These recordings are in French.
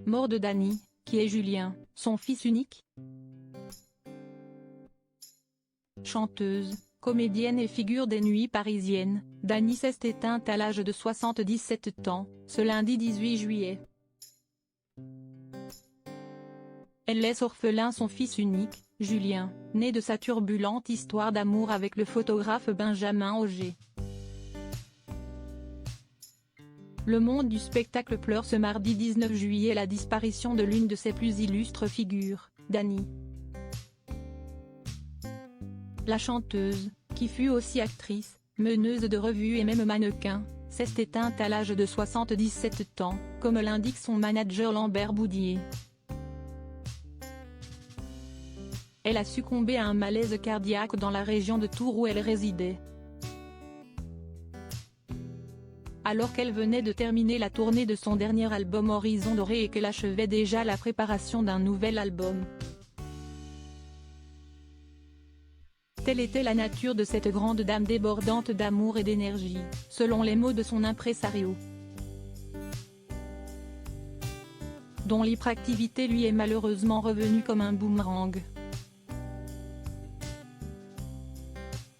Mort de Dany, qui est Julien, son fils unique? Chanteuse, comédienne et figure des nuits parisiennes, Dany s'est éteinte à l'âge de 77 ans, ce lundi 18 juillet. Elle laisse orphelin son fils unique, Julien, né de sa turbulente histoire d'amour avec le photographe Benjamin Auger. Le monde du spectacle pleure ce mardi 19 juillet la disparition de l'une de ses plus illustres figures, Dany. La chanteuse, qui fut aussi actrice, meneuse de revue et même mannequin, s'est éteinte à l'âge de 77 ans, comme l'indique son manager Lambert Boudier. Elle a succombé à un malaise cardiaque dans la région de Tours où elle résidait. Alors qu'elle venait de terminer la tournée de son dernier album Horizon Doré et qu'elle achevait déjà la préparation d'un nouvel album. Telle était la nature de cette grande dame débordante d'amour et d'énergie, selon les mots de son impresario, dont l'hyperactivité lui est malheureusement revenue comme un boomerang.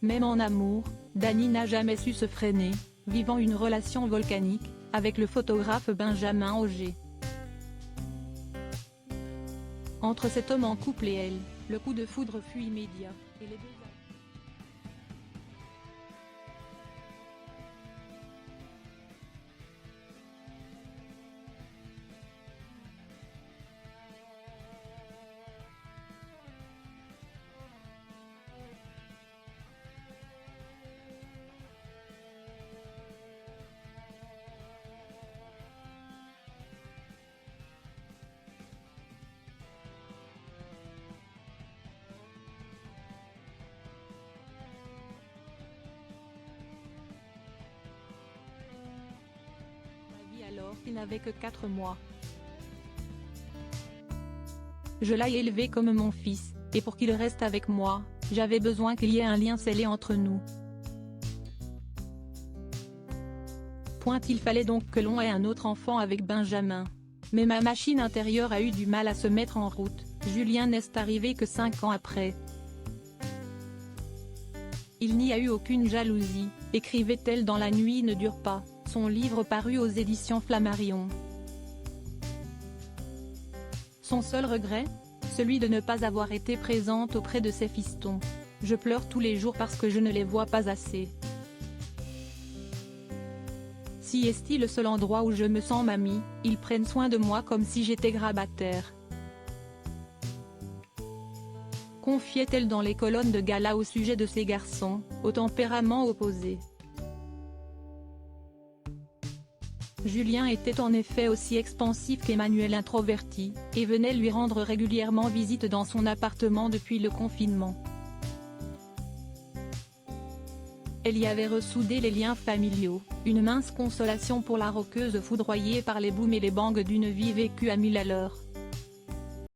Même en amour, Dany n'a jamais su se freiner, vivant une relation volcanique, avec le photographe Benjamin Auger. Entre cet homme en couple et elle, le coup de foudre fut immédiat, et les deux alors qu'il n'avait que 4 mois. Je l'ai élevé comme mon fils, et pour qu'il reste avec moi, j'avais besoin qu'il y ait un lien scellé entre nous. Il fallait donc que l'on ait un autre enfant avec Benjamin. Mais ma machine intérieure a eu du mal à se mettre en route, Julien n'est arrivé que 5 ans après. Il n'y a eu aucune jalousie, écrivait-elle dans La nuit ne dure pas, son livre paru aux éditions Flammarion. Son seul regret? Celui de ne pas avoir été présente auprès de ses fistons. Je pleure tous les jours parce que je ne les vois pas assez. Si est le seul endroit où je me sens mamie, ils prennent soin de moi comme si j'étais grabataire. Confiait-elle dans les colonnes de gala au sujet de ces garçons, au tempérament opposé. Julien était en effet aussi expansif qu'Emmanuel introverti, et venait lui rendre régulièrement visite dans son appartement depuis le confinement. Elle y avait ressoudé les liens familiaux, une mince consolation pour la roqueuse foudroyée par les booms et les bangs d'une vie vécue à 1000 à l'heure.